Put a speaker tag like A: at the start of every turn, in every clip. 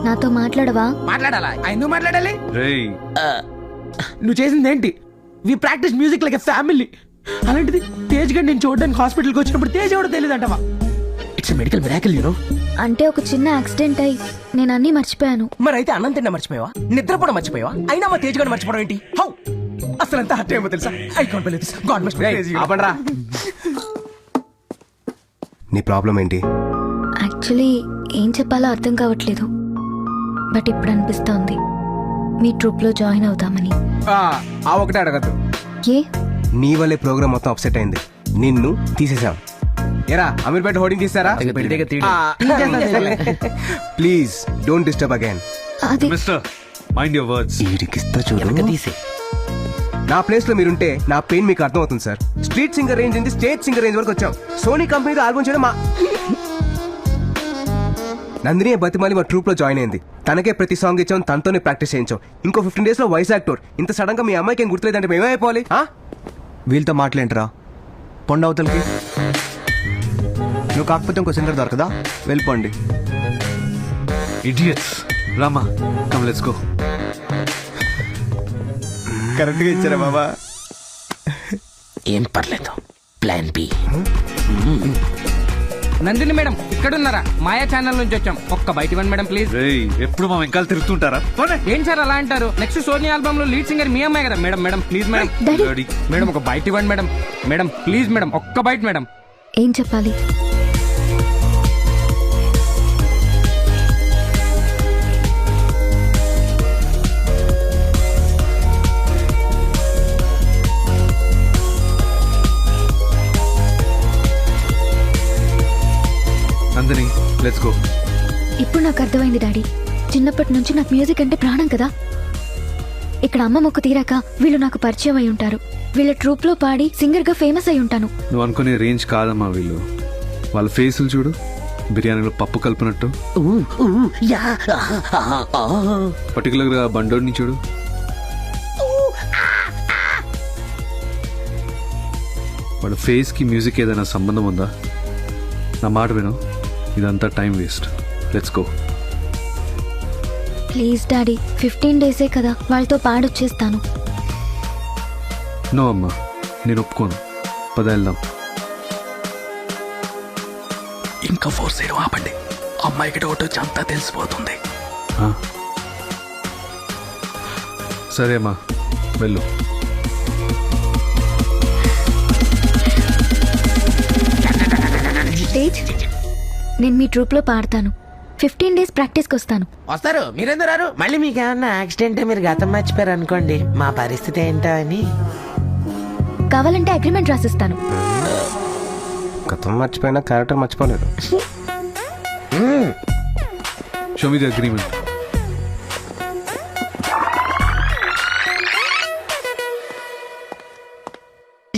A: నాతో మాట్లాడవా?
B: మాట్లాడాలా? ఎందుకు మాట్లాడాలి?
C: రేయ్
B: నువ్వు చేసింది ఏంటి? We practice music like a family. అలాంటిది తేజ్ గడ్ నేను చూడడానికి హాస్పిటల్కి వచ్చినప్పుడు తేజ్ ఎవడో తెలియదు అంటవా? It's medical miracle you know.
A: అంటే ఒక చిన్న యాక్సిడెంట్ అయి నేను అన్నీ మర్చిపోయాను.
B: మరి అయితే అన్నం తిన్నా మర్చిపోయావా? నిద్రపోవడం మర్చిపోయావా? అయినా మా తేజ్ గడ్ మర్చిపోవడం ఏంటి? హౌ అసలు అంత హర్ట్ ఏమో తెలుసా? I can't believe this. God must be ఆపండ్రా.
D: నీ ప్రాబ్లం ఏంటి?
A: యాక్చువల్లీ ఏం చెప్పాలో అర్థం కావట్లేదు. బట్ ఇప్పుడు అనిపిస్తోంది మీ ట్రూప్లో జాయిన్ అవుదామని.
D: ఆ ఒకటే అడగద్దు.
A: ఏ?
D: నీ వల్లే ప్రోగ్రామ్ మొత్తం అప్సెట్ అయింది. నిన్ను తీసేసాం. ఎరా అమీర్పేట హోర్డింగ్ తీస్తారా? Please don't disturb again.
A: అది
C: మిస్టర్ మైండ్ యువర్ వర్డ్స్.
D: ఈడికిస్తా చూడు. నా ప్లేస్ లో మీరుంటే నా పెయిన్ మీకు అర్థం అవుతుంది సార్. స్ట్రీట్ సింగర్ రేంజ్ నుంచి స్టేజ్ సింగర్ రేంజ్ వరకు వచ్చాం. సోనీ కంపెనీతో ఆల్బమ్ చేయడం మా నందిని బతిమాలి మా ట్రూప్ లో జాయిన్ అయింది. తనకే ప్రతి సాంగ్ ఇచ్చాం, తనతోనే ప్రాక్టీస్ చేయించాం. ఇంకో 15 days లో వైజాగ్ టూర్. ఇంత సడన్ గా మీ అమ్మాయికి ఏం గుర్తులేదంటే మేమైపోవాలి?
E: వీళ్ళతో మాట్లాడరా పొండవతలకి. నువ్వు కాకపోతే ఇంకో సింగర్ దొరకదా? వెళ్ళిపోండి.
C: Idiots. Rama come let's go.
E: Correct గా ఇచ్చారా బాబా?
B: ఏం పర్లేదు. Plan B. నందిని మేడం ఇక్కడున్నారా? మాయా ఛానల్ నుంచి వచ్చాం. ఒక్క బయట ఇవ్వండి మేడం ప్లీజ్.
C: రేయ్ ఎప్పుడు మా వెంకాల తిరుగుతుంటారా? పోనీ.
B: ఏం సార్ అలా అంటారు? నెక్స్ట్ సోనీ ఆల్బమ్ లో లీడ్ సింగర్ మీ అమ్మాయి కదా madam. Madam please madam.
C: Daddy.
B: Madam ఒక బయట ఇవ్వండి మేడం. మేడం ప్లీజ్ మేడం ఒక్క బయట మేడం.
A: ఏం చెప్పాలి?
C: Nandini let's go.
A: ఇప్పుడు నాకు అర్థమైంది డాడీ. చిన్నప్పటి నుంచి నాకు మ్యూజిక్ అంటే ప్రాణం కదా. ఇక్కడ అమ్మ మొక్కు తీరాక వీళ్ళు నాకు పరిచయం అయి ఉంటారు. వీళ్ళ ట్రూప్ లో పాడి సింగర్ గా ఫేమస్ అయి ఉంటాను.
C: నువ్వు అనుకునే రేంజ్ కాదమ్మా వీళ్ళు. వాళ్ళ ఫేసులు చూడు, బిర్యానీలో పప్పు కలిపినట్టు. పర్టికులర్ గా బండోడిని చూడు. వాడు ఫేస్ కి మ్యూజిక్ ఏదైనా సంబంధం ఉందా? నా మాట విను, ఇదంతా time waste. Let's go.
A: Please daddy, 15 days కదా, వాళ్ళతో పాడొచ్చేస్తాను.
C: నో అమ్మా, నేను ఒప్పుకోను. పద వెళ్దాం.
B: ఇంకా ఫోర్స్ చేయడం ఆపండి. అమ్మాయికి ఒకటి వచ్చి అంతా తెలిసిపోతుంది.
C: సరే అమ్మా వెళ్ళు.
A: తేజ్, నేను మీ ట్రూప్ లో పాడతాను. 15 days ప్రాక్టీస్కి వస్తాను.
B: వస్తారు. మీరెందుకు రారు?
F: మళ్ళీ మీకు ఏమన్నా యాక్సిడెంట్ మీరు గతం మర్చిపోయారు అనుకోండి, మా పరిస్థితి ఏంటో అని.
A: కావాలంటే అగ్రిమెంట్ రాసిస్తాను.
D: గతం మర్చిపోయినా క్యారెక్టర్ మర్చిపోలేదు.
C: Show me the agreement.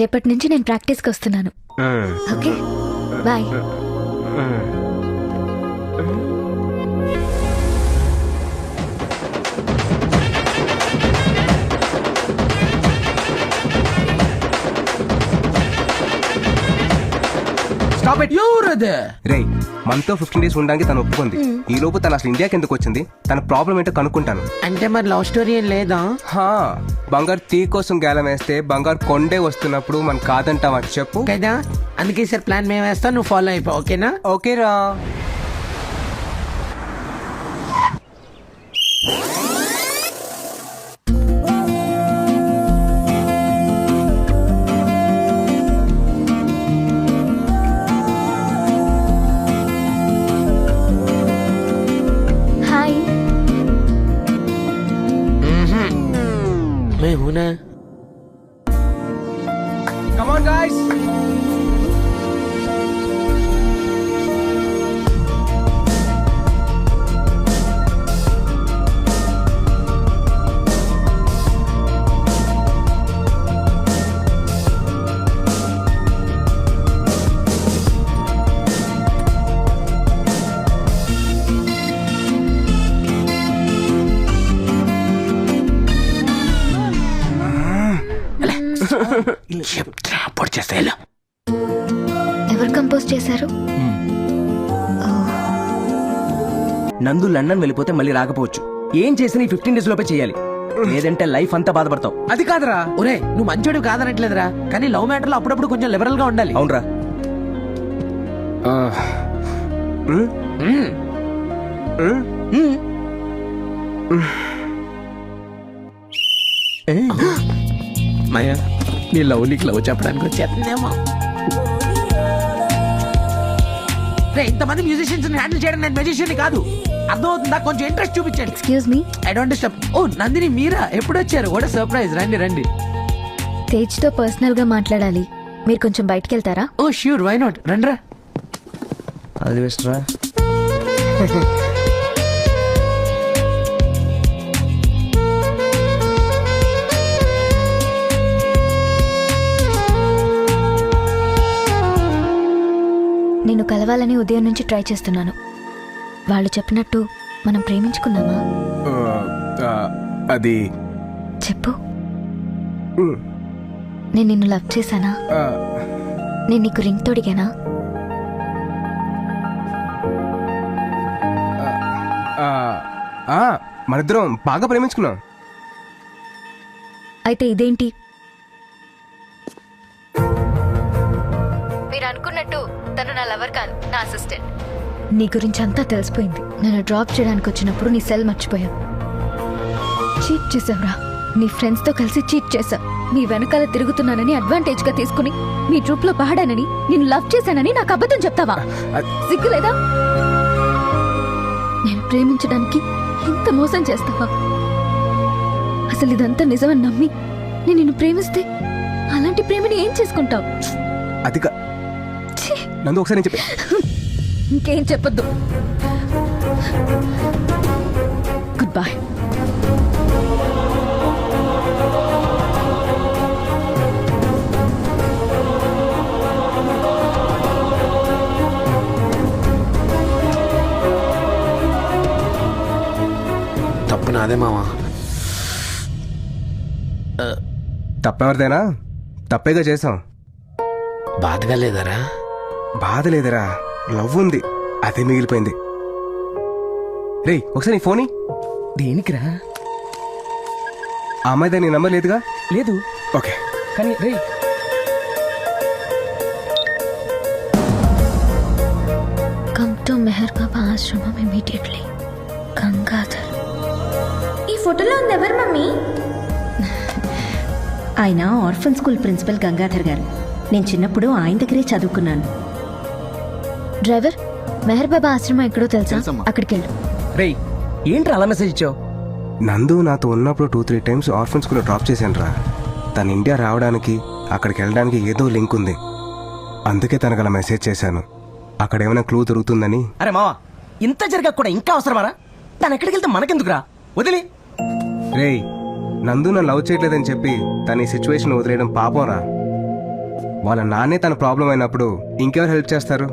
A: రేపటి నుంచి నేను ప్రాక్టీస్కి వస్తున్నాను. Okay bye.
D: Stop it. రేయ్, మనతో 15 days ఉండడానికి తను ఒప్పుకుంది. ఈ లోపు తను అసలు ఇండియాకి ఎందుకు వచ్చింది, తన ప్రాబ్లం ఏంటో కనుక్కుంటాను.
F: అంటే మరి లవ్ స్టోరీ ఏం లేదా?
D: బంగారు తీ కోసం గేలం వేస్తే బంగారు కొండే వస్తున్నప్పుడు మనం కాదంటావా చెప్పు
F: కదా. అందుకే సార్ ప్లాన్ మేము వేస్తాం, నువ్వు ఫాలో అయిపో. ఓకేనా?
D: ఓకేరా.
A: హాయ్.
F: मैं हूं ना.
D: Come on guys.
A: ఎవరు కంపోజ్ చేశారు?
D: నందు లండన్ వెళ్ళిపోతే మళ్ళీ రాకపోవచ్చు. ఏం చేసినా ఈ 15 days లోపే చేయాలి, లేదంటే లైఫ్ అంతా బాధపడతావు.
B: అది కాదురా. ఒరే నువ్వు మంచోడు కాదనట్లేదురా, కానీ లవ్ మ్యాటర్ లో అప్పుడప్పుడు కొంచెం లిబరల్ గా ఉండాలి.
D: అవునరా.
B: మయ్యా నీ లవ్ నీకు లవ్ చెప్పడానికి వచ్చేస్తుందేమో. రే ఇంతమంది మ్యూజిషియన్స్ హ్యాండిల్ చేయడం నేను మ్యూజిషియన్ కాదు, అర్థమవుతుందా? కొంచెం ఇంట్రెస్ట్ చూపించండి.
A: Excuse me,
B: I don't disturb. Oh Nandini మీరా, ఎప్పుడు వచ్చారు? What surprise. రండి రండి.
A: తేజ్ తో పర్సనల్ గా మాట్లాడాలి, మీరు కొంచెం బయటికి వెళ్తారా?
B: ఓ ష్యూర్, వై నాట్, రండ్రా.
D: అది బెస్ట్ రా.
A: నిన్ను కలవాలని ఉదయం నుంచి ట్రై చేస్తున్నాను. వాళ్ళు చెప్పినట్టు మనం ప్రేమించుకుందామా?
D: అది
A: చెప్పు. నేను నిన్ను లవ్ చేశానా? నేను నీకు రింగ్ తోడిగానా?
D: మనిద్దరం బాగా ప్రేమించుకున్నాం.
A: అయితే ఇదేంటి? మీరు అనుకున్నట్టు తను నా లవర్ కాదు, నా అసిస్టెంట్. నీ గురించి అంతా తెలిసిపోయింది. నన్ను డ్రాప్ చేయడానికి వచ్చినప్పుడు నీ సెల్ మర్చిపోయావు. చీట్ చేసావురా. నీ ఫ్రెండ్స్ తో కలిసి చీట్ చేశా. నీ వెనకాల తిరుగుతున్నానని అడ్వాంటేజ్ గా తీసుకుని మీ ట్రూప్ లో పాడానని, నిన్ను లవ్ చేశానని నాకు అబద్ధం చెప్తావా? సిగ్గులేదా? నేను ప్రేమించడానికి ఇంత మోసం చేస్తావా? అసలు ఇదంతా నిజమని నమ్మి నేను నిన్ను ప్రేమిస్తే అలాంటి ప్రేమని ఏం చేసుకుంటావు?
D: అది నందు ఒకసారి నేను చెప్పే.
A: ఇంకేం చెప్పొద్దు. Good bye.
C: తప్పు నాదే మావా.
D: తప్పెవరిదైనా తప్పేగా చేసాం.
B: బాధగా లేదరా?
D: బాధ లేదురా, లవ్ ఉంది, అదే మిగిలిపోయింది. రే ఒకసారి నీ ఫోన్. దేనికిరా? ఆ అమ్మాయిదా నీ నంబర్ లేదుగా? లేదు. ఓకే, కానీ రే
A: కమ్ టు మెహర్ బాబా ఆశ్రమం ఇమీడియట్లీ. గంగాధర్.
G: ఈ ఫోటోలో ఉంది ఎవరు మమ్మీ? ఆయన ఆర్ఫన్ స్కూల్ ప్రిన్సిపల్ గంగాధర్ గారు. నేను చిన్నప్పుడు ఆయన దగ్గరే చదువుకున్నాను.
A: డ్రైవర్, మెహర్ బాబా ఆశ్రమం ఎక్కడో తెలుసా? అక్కడికి వెళ్ళు.
D: రే ఏంట్రా అలా మెసేజ్ ఇచ్చావు? నందు నాతో ఉన్నప్పుడు 2-3 times ఆర్ఫన్ స్కూల్లో డ్రాప్ చేశాను రా. తను ఇండియా రావడానికి అక్కడికి వెళ్ళడానికి ఏదో లింక్ ఉంది, అందుకే తనకు అలా మెసేజ్ చేశాను. అక్కడ ఏమైనా క్లూ దొరుకుతుందని. అరే మావా, ఇంత జరగక కూడా ఇంకా అవసరమారా? తను ఎక్కడికి వెళ్తే మనకెందుకురా, వదిలే. రే నందు నన్ను లవ్ చేయట్లేదని చెప్పి తన ఈ సిచ్యువేషన్ వదిలేయడం పాపం రా. వాళ్ళ నాన్నే తన ప్రాబ్లం అయినప్పుడు ఇంకెవరు హెల్ప్ చేస్తారు?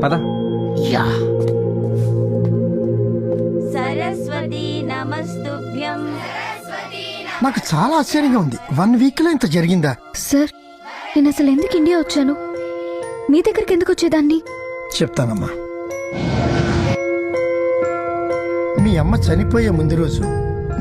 D: పద.
B: యా.
G: సరస్వతి నమస్తుభ్యం.
H: నాకు చాలా ఆశ్చర్యంగా ఉంది. 1 week లో ఇంత జరిగిందా?
A: సార్, నేను అసలు ఎందుకు ఇండియా వచ్చాను? మీ దగ్గరికి ఎందుకు వచ్చేదాన్ని?
H: చెప్తానమ్మా. మీ అమ్మ చనిపోయే ముందు రోజు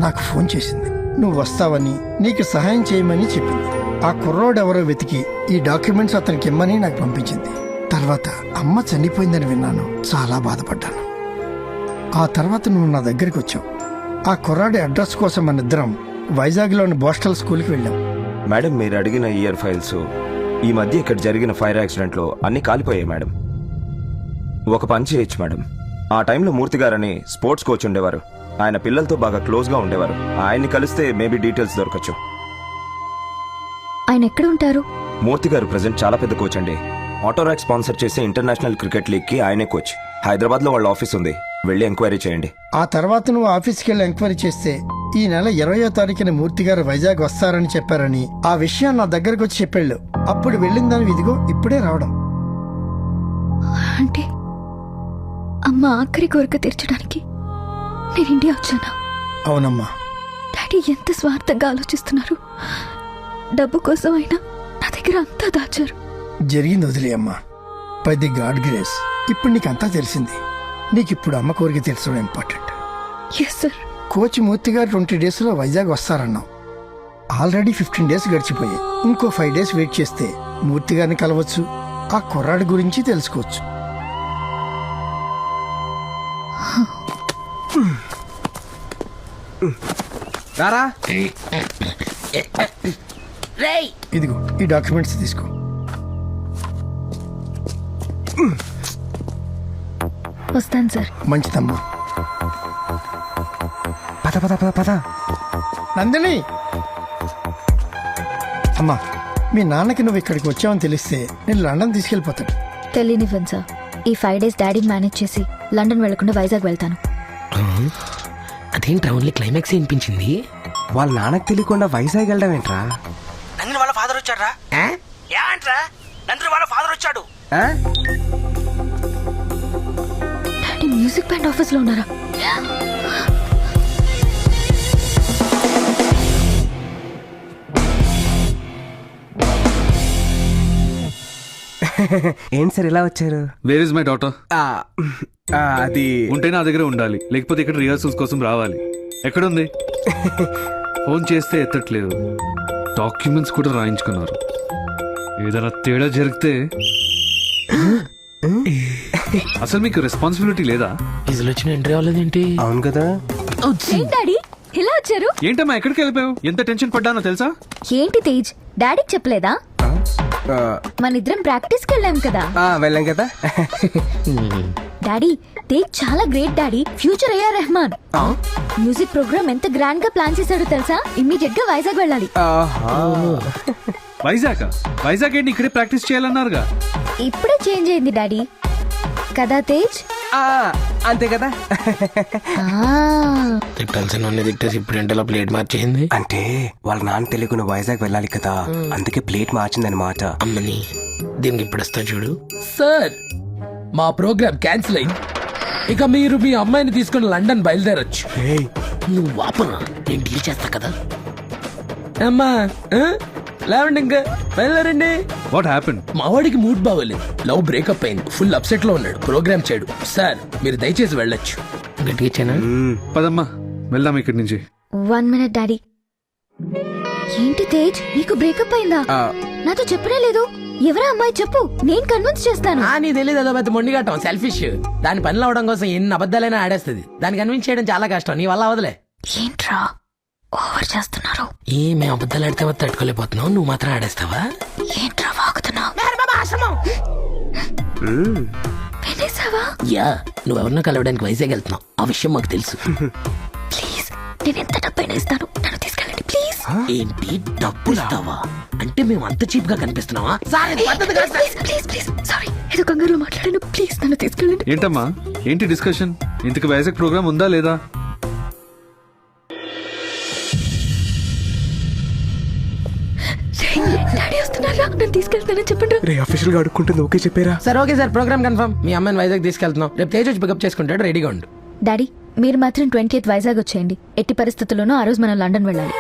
H: నాకు ఫోన్ చేసింది. నువ్వు వస్తావని, నీకు సహాయం చేయమని చెప్పింది. ఆ కుర్రోడెవరో వెతికి ఈ డాక్యుమెంట్స్ అతనికి ఇమ్మని నాకు పంపించింది. తర్వాత అమ్మ చనిపోయిందని విన్నాను, చాలా బాధపడ్డాను. ఆ తర్వాత నువ్వు నా దగ్గరికి వచ్చావు. ఆ కుర్రాడి అడ్రస్ కోసం మన ఇద్దరం వైజాగ్లోని బోస్టల్ స్కూల్కి వెళ్ళాం.
I: మేడం, మీరు అడిగిన ఇయర్ ఫైల్స్ ఈ మధ్య ఇక్కడ జరిగిన ఫైర్ యాక్సిడెంట్లో అన్ని కాలిపోయాయి మేడం. ఒక పని చేయొచ్చు మేడం, ఆ టైంలో మూర్తి గారని స్పోర్ట్స్ కోచ్ ఉండేవారు. ఆయన పిల్లలతో బాగా క్లోజ్గా ఉండేవారు. ఆయన్ని కలిస్తే మేబీ డీటెయిల్స్ దొరకచ్చు.
A: ఆయన ఎక్కడ ఉంటారు?
I: మూర్తి గారు ప్రెసెంట్ చాలా పెద్ద కోచ్ అండి. ఆటోరాక్ స్పాన్సర్ చేసే ఇంటర్నేషనల్ క్రికెట్ లీగ్కి ఆయనే కోచ్. హైదరాబాద్లో వాళ్ళ ఆఫీస్ ఉంది, వెళ్ళి ఎంక్వైరీ చేయండి.
H: ఆ తర్వాత నువ్వు ఆఫీస్కి వెళ్ళి ఎంక్వైరీ చేస్తే ఈ నెల 20వ తారీఖున మూర్తి గారు వైజాగ్ వస్తారని చెప్పారని ఆ విషయం నా దగ్గరకు వచ్చి చెప్పాళ్ళు. అప్పుడు వెళ్ళిందని ఇదిగో ఇప్పుడే రావడం.
A: అంటే అమ్మ ఆఖరి కోరిక తీర్చడానికి నేను ఇండియా వచ్చానా?
H: అవునమ్మా.
A: డాడీ ఎంత స్వార్థంగా ఆలోచిస్తున్నారు. డబ్బు కోసం అయినా నా దగ్గర అంతా దాచారు.
H: జరిగింది వదిలే అమ్మా. బై ది గాడ్ గ్రేస్ ఇప్పుడు నీకంతా తెలిసింది. నీకు ఇప్పుడు అమ్మ కోరిక తీర్చడం important.
A: Yes sir.
H: Coach Murthy గారు 20 డేస్లో వైజాగ్ వస్తారన్నాం. ఆల్రెడీ 15 డేస్ గడిచిపోయాయి. ఇంకో 5 డేస్ వెయిట్ చేస్తే మూర్తి గారిని కలవచ్చు, ఆ కుర్రాడి గురించి తెలుసుకోవచ్చు.
D: రారా.
H: ఇదిగో ఈ డాక్యుమెంట్స్ తీసుకో.
A: వస్తాను సార్.
H: మంచిదమ్మా.
D: పద పద పద పద.
H: నందిని, అమ్మా మీ నాన్నకి నువ్వు ఇక్కడికి వచ్చావని తెలిస్తే నేను లండన్ తీసుకెళ్ళిపోతాను.
A: తెలియనివ్వండి సార్. ఈ 5 డేస్ డాడీని మేనేజ్ చేసి లండన్ వెళ్లకుండా వైజాగ్ వెళ్తాను.
B: అదేంట్రా ఓన్లీ క్లైమాక్స్ వినిపించింది?
D: వాళ్ళ నాన్నకు తెలియకుండా వైజాగ్ వెళ్ళడం ఏంట్రా?
B: నందిని వాళ్ళ ఫాదర్ వచ్చాడ్రా. ఏంట్రా నందిని వాళ్ళ ఫాదర్ వచ్చాడు.
A: డాడీ మ్యూజిక్ బ్యాండ్ ఆఫీస్ లో ఉన్నారా?
D: ఏంటి సార్ ఇలా వచ్చారు?
C: Where is my daughter?
D: అది
C: ఉంటే నా దగ్గర ఉండాలి, లేకపోతే ఇక్కడ రిహార్సల్స్ కోసం రావాలి. ఎక్కడుంది? ఫోన్ చేస్తే ఎత్తట్లేదు, డాక్యుమెంట్స్ కూడా రాయించుకున్నారు. ఏదైనా తేడా జరిగితే అసలు మీకు రెస్పాన్సిబిలిటీ లేదా?
B: ఇదిలో వచ్చిన ఎంట్రీ అవ్వలేదేంటి?
D: అవును కదా.
A: డాడీ ఇలా వచ్చారు?
C: ఏంటమ్మా ఎక్కడికి వెళ్ళిపోయావు? ఎంత టెన్షన్ పడ్డానో తెలుసా?
A: ఏంటి తేజ్, డాడీకి చెప్పలేదా? మన ఇద్దరం ప్రాక్టీస్ కి వెళ్ళాం కదా.
D: వెళ్ళాం కదా.
A: డాడీ తేజ్ చాలా గ్రేట్ డాడీ. ఫ్యూచర్ అయ్యా రెహమాన్. మ్యూజిక్ ప్రోగ్రామ్ ఎంత గ్రాండ్ గా ప్లాన్ చేశాడో తెలుసా? ఇమ్మీడియట్ గా వైజాగ్ వెళ్ళాలి.
C: వైజాగ్ ఏంటి, ఇక్కడే ప్రాక్టీస్ చేయాలన్నారుగా.
A: ఇప్పుడే చేంజ్ అయింది డాడీ. కదా తేజ్?
D: అంతే కదా.
B: తిట్టాల్సిన తిట్టేసి ఇప్పుడు ఎంటలో ప్లేట్ మార్చేయింది.
D: అంటే వాళ్ళ నాన్న తెలియకుండా వైజాగ్ వెళ్ళాలి కదా, అందుకే ప్లేట్ మార్చిందనమాట.
B: అమ్మని దీనికి ఇప్పుడు వస్తా చూడు. సార్ మా ప్రోగ్రామ్ క్యాన్సిల్ అయింది. ఇక మీరు మీ అమ్మాయిని తీసుకుని లండన్ బయలుదేరొచ్చు. నువ్వు వాపనా, నేను డీల్ చేస్తా కదా. అమ్మా లేవండి, ఇంకా బయలుదేరండి.
C: What happened?
B: మా వాడికి మూడ్ బాగోలేదు, లవ్ బ్రేకప్ అయింది, ఫుల్ అప్సెట్ లో ఉన్నాడు. ప్రోగ్రామ్ చేయడు. సార్ మీరు దయచేసి వెళ్ళొచ్చు. గట్టిగా
C: పదమ్మా వెళ్దాం ఇక్కడి నుంచి.
A: 1 minute డాడీ. ఏంటి తేజ్, నీకు బ్రేకప్ అయిందా? నాతో చెప్పనే లేదు. ఎవరా అమ్మాయి చెప్పు, నేను కన్విన్స్ చేస్తాను.
B: నీ తెలియదు, అదో పెద్ద మొండిగట్టం, సెల్ఫిష్. దాని పనిలో అవడం కోసం ఎన్ని అబద్ధాలైనా ఆడేస్తుంది. దాన్ని కన్విన్స్ చేయడం చాలా కష్టం, నీ వల్ల అవదలే.
A: ఏంట్రా ఓవర్ చేస్తున్నారు?
B: మేము అబద్ధాలు ఆడితే తట్టుకోలేకపోతున్నావు, నువ్వు మాత్రం ఆడేస్తావా?
A: ఏంట్రా వాగుతున్నావు? వినేసావా?
B: యా, నువ్వెవరినో కలవడానికి వైజాగ్ వెళ్తున్నావు, ఆ విషయం మాకు తెలుసు.
A: ప్లీజ్, నేను ఎంత డబ్బైనా ఇస్తాను, నన్ను తీసుకెళ్ళండి ప్లీజ్.
B: ఏంటి డబ్బు ఇస్తావా? అంటే మేము అంత చీప్ గా కనిపిస్తున్నావా?
A: ప్లీజ్ ప్లీజ్, సారీ ఏదో కంగారులో మాట్లాడాను, ప్లీజ్ నన్ను తీసుకెళ్ళండి.
C: ఏంటమ్మా ఏంటి డిస్కషన్? ఇంతకు వైజాగ్ ప్రోగ్రామ్ ఉందా లేదా?
A: డాడీ వస్తున్నారా, నన్ను తీసుకెళ్తానని చెప్పండి.
D: రే ఆఫీషియల్ గా అడుక్కుంటుంది, ఓకే చెప్పారా?
B: సరే ఓకే సార్, ప్రోగ్రామ్ కన్ఫర్మ్. మీ అమ్మాయిని వైజాగ్ తీసుకెళ్తున్నాం, రేపు తేజ్ వచ్చి పికప్ చేసుకుంటాడు, రెడీగా ఉండు.
A: డాడీ మీరు మాత్రం 20th వైజాగ్ వచ్చేయండి. ఎట్టి పరిస్థితుల్లోనూ ఆ రోజు మనం లండన్ వెళ్ళాలి.